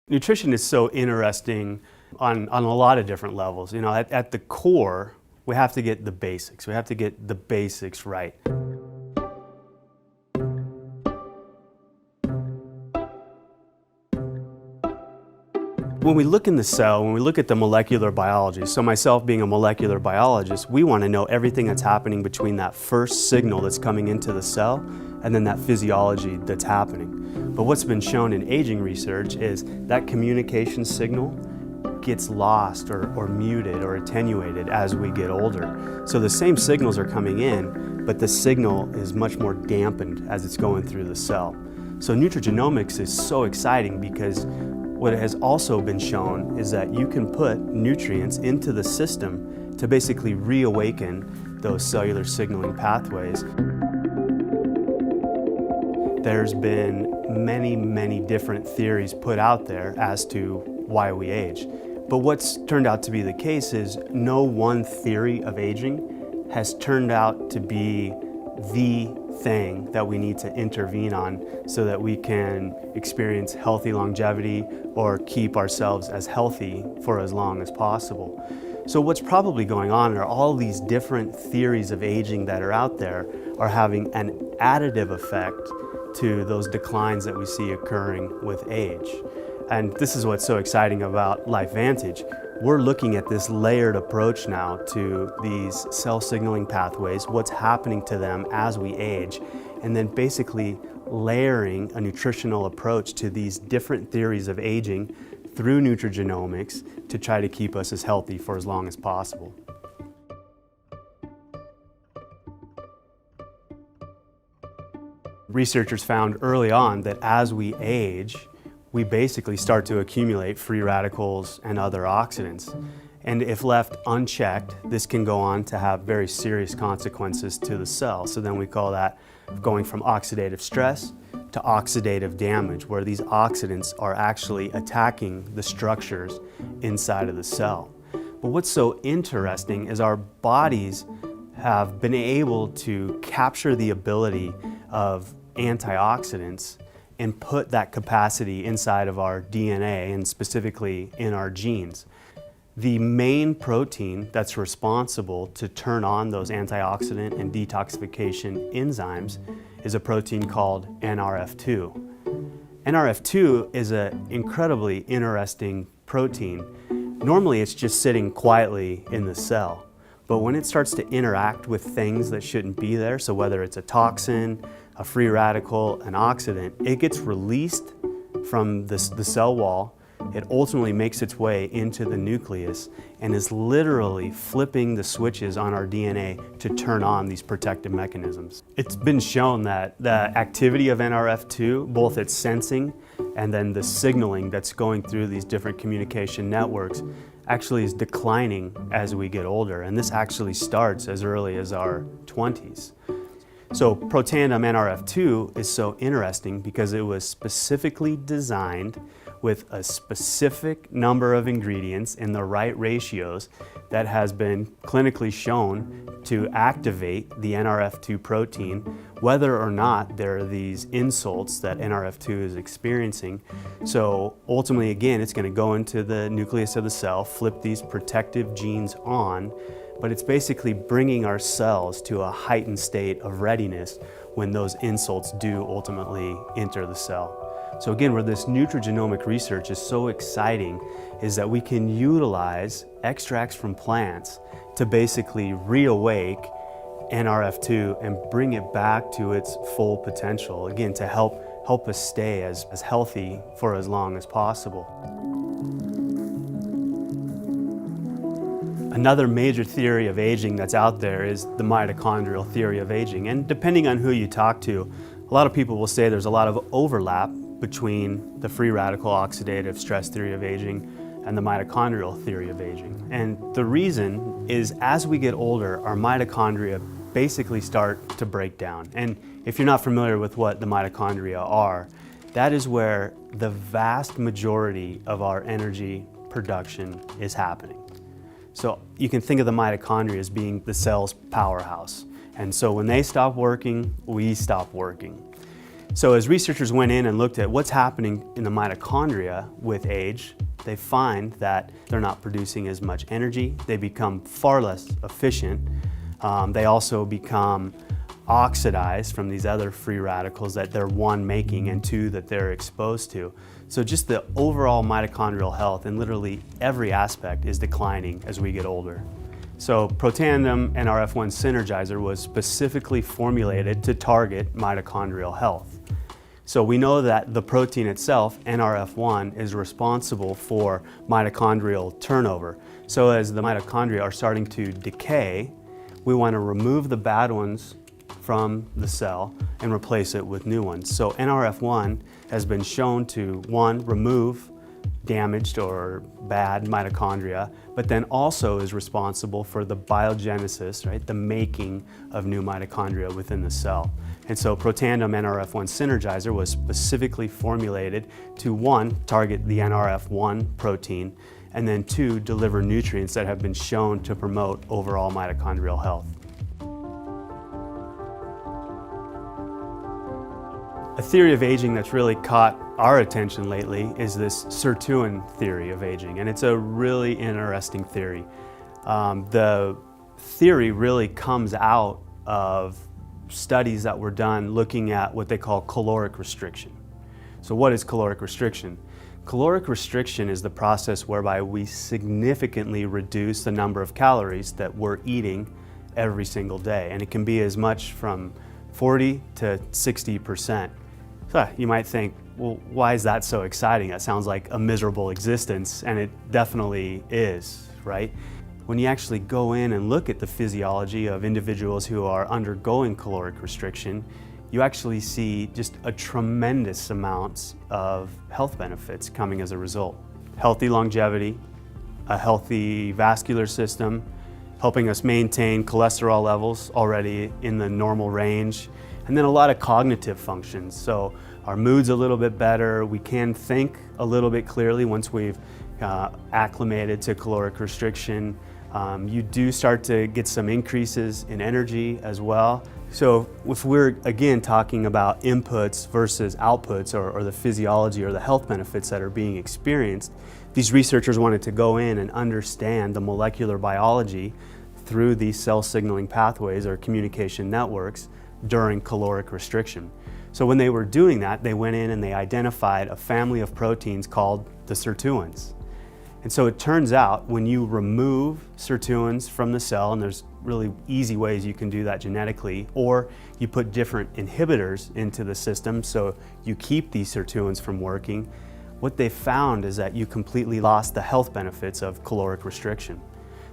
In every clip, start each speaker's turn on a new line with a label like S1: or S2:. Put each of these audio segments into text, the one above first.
S1: Nutrition is so interesting on a lot of different levels. You know, at the core, we have to get the basics. We have to get the basics right. When we look in the cell, when we look at the molecular biology, so myself being a molecular biologist, we want to know everything that's happening between that first signal that's coming into the cell and then that physiology that's happening. But what's been shown in aging research is that communication signal gets lost or muted or attenuated as we get older. So the same signals are coming in, but the signal is much more dampened as it's going through the cell. So nutrigenomics is so exciting because what has also been shown is that you can put nutrients into the system to basically reawaken those cellular signaling pathways. There's been many different theories put out there as to why we age. But what's turned out to be the case is no one theory of aging has turned out to be the thing that we need to intervene on so that we can experience healthy longevity or keep ourselves as healthy for as long as possible. So what's probably going on are all these different theories of aging that are out there are having an additive effect to those declines that we see occurring with age. And this is what's so exciting about LifeVantage. We're looking at this layered approach now to these cell signaling pathways, what's happening to them as we age, and then basically layering a nutritional approach to these different theories of aging through nutrigenomics to try to keep us as healthy for as long as possible. Researchers found early on that as we age, we basically start to accumulate free radicals and other oxidants. And if left unchecked, this can go on to have very serious consequences to the cell. So then we call that going from oxidative stress to oxidative damage, where these oxidants are actually attacking the structures inside of the cell. But what's so interesting is our bodies have been able to capture the ability of antioxidants and put that capacity inside of our DNA and specifically in our genes. The main protein that's responsible to turn on those antioxidant and detoxification enzymes is a protein called NRF2. NRF2 is an incredibly interesting protein. Normally it's just sitting quietly in the cell, but when it starts to interact with things that shouldn't be there, so whether it's a toxin, a free radical, an oxidant, it gets released from the cell wall. It ultimately makes its way into the nucleus and is literally flipping the switches on our DNA to turn on these protective mechanisms. It's been shown that the activity of NRF2, both its sensing and then the signaling that's going through these different communication networks, actually is declining as we get older. And this actually starts as early as our 20s. So Protandim NRF2 is so interesting because it was specifically designed with a specific number of ingredients in the right ratios that has been clinically shown to activate the NRF2 protein, whether or not there are these insults that NRF2 is experiencing. So ultimately, again, it's going to go into the nucleus of the cell, flip these protective genes on, but it's basically bringing our cells to a heightened state of readiness when those insults do ultimately enter the cell. So again, where this nutrigenomic research is so exciting is that we can utilize extracts from plants to basically reawake NRF2 and bring it back to its full potential, again, to help us stay as healthy for as long as possible. Another major theory of aging that's out there is the mitochondrial theory of aging. And depending on who you talk to, a lot of people will say there's a lot of overlap between the free radical oxidative stress theory of aging and the mitochondrial theory of aging. And the reason is as we get older, our mitochondria basically start to break down. And if you're not familiar with what the mitochondria are, that is where the vast majority of our energy production is happening. So you can think of the mitochondria as being the cell's powerhouse. And so when they stop working, we stop working. So as researchers went in and looked at what's happening in the mitochondria with age, they find that they're not producing as much energy. They become far less efficient. They also become oxidized from these other free radicals that they're one, making, and two, that they're exposed to. So just the overall mitochondrial health in literally every aspect is declining as we get older. So Protandim NRF1 Synergizer was specifically formulated to target mitochondrial health. So we know that the protein itself, NRF1, is responsible for mitochondrial turnover. So as the mitochondria are starting to decay, we want to remove the bad ones from the cell and replace it with new ones. So NRF1 has been shown to, one, remove damaged or bad mitochondria, but then also is responsible for the biogenesis, right, the making of new mitochondria within the cell. And so Protandim NRF1 Synergizer was specifically formulated to, one, target the NRF1 protein, and then two, deliver nutrients that have been shown to promote overall mitochondrial health. A theory of aging that's really caught our attention lately is this sirtuin theory of aging, and it's a really interesting theory. The theory really comes out of studies that were done looking at what they call caloric restriction. So what is caloric restriction? Caloric restriction is the process whereby we significantly reduce the number of calories that we're eating every single day, and it can be as much from 40 to 60%. So you might think, well, why is that so exciting? That sounds like a miserable existence, and it definitely is, right? When you actually go in and look at the physiology of individuals who are undergoing caloric restriction, you actually see just a tremendous amounts of health benefits coming as a result. Healthy longevity, a healthy vascular system, helping us maintain cholesterol levels already in the normal range, and then a lot of cognitive functions. So our mood's a little bit better, we can think a little bit clearly once we've acclimated to caloric restriction. You do start to get some increases in energy as well. So if we're again talking about inputs versus outputs, or the physiology or the health benefits that are being experienced, these researchers wanted to go in and understand the molecular biology through these cell signaling pathways or communication networks during caloric restriction. So when they were doing that, they went in and they identified a family of proteins called the sirtuins. And so it turns out when you remove sirtuins from the cell, and there's really easy ways you can do that genetically, or you put different inhibitors into the system so you keep these sirtuins from working, what they found is that you completely lost the health benefits of caloric restriction.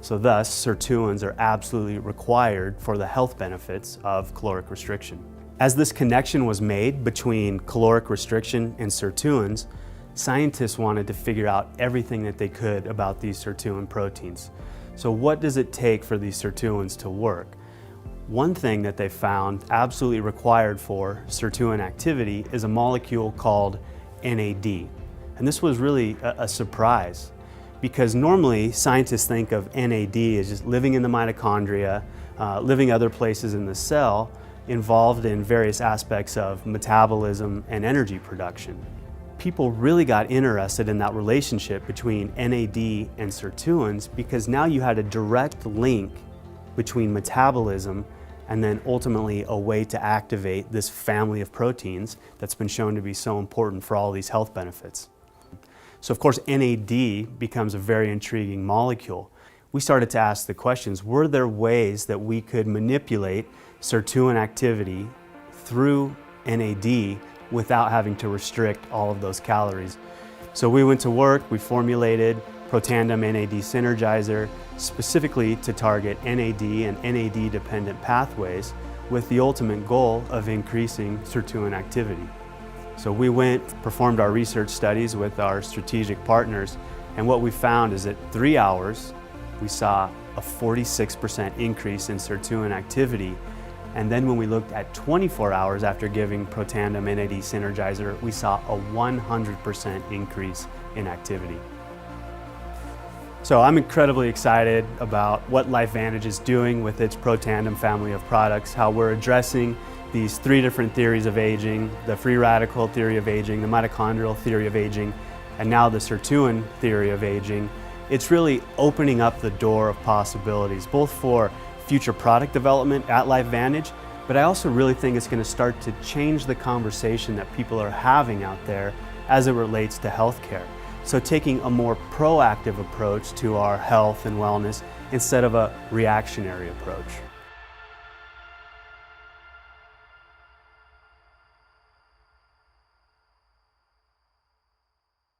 S1: So thus, sirtuins are absolutely required for the health benefits of caloric restriction. As this connection was made between caloric restriction and sirtuins, scientists wanted to figure out everything that they could about these sirtuin proteins. So what does it take for these sirtuins to work? One thing that they found absolutely required for sirtuin activity is a molecule called NAD. And this was really a surprise, because normally scientists think of NAD as just living in the mitochondria, living other places in the cell, involved in various aspects of metabolism and energy production. People really got interested in that relationship between NAD and sirtuins because now you had a direct link between metabolism and then ultimately a way to activate this family of proteins that's been shown to be so important for all these health benefits. So of course NAD becomes a very intriguing molecule. We started to ask the questions, were there ways that we could manipulate sirtuin activity through NAD without having to restrict all of those calories? So we went to work, we formulated Protandim NAD Synergizer specifically to target NAD and NAD-dependent pathways with the ultimate goal of increasing sirtuin activity. So we performed our research studies with our strategic partners, and what we found is that 3 hours, we saw a 46% increase in sirtuin activity. And then when we looked at 24 hours after giving Protandim NAD Synergizer, we saw a 100% increase in activity. So I'm incredibly excited about what LifeVantage is doing with its Protandim family of products, how we're addressing these three different theories of aging, the free radical theory of aging, the mitochondrial theory of aging, and now the sirtuin theory of aging, it's really opening up the door of possibilities, both for future product development at LifeVantage, but I also really think it's going to start to change the conversation that people are having out there as it relates to healthcare. So taking a more proactive approach to our health and wellness instead of a reactionary approach.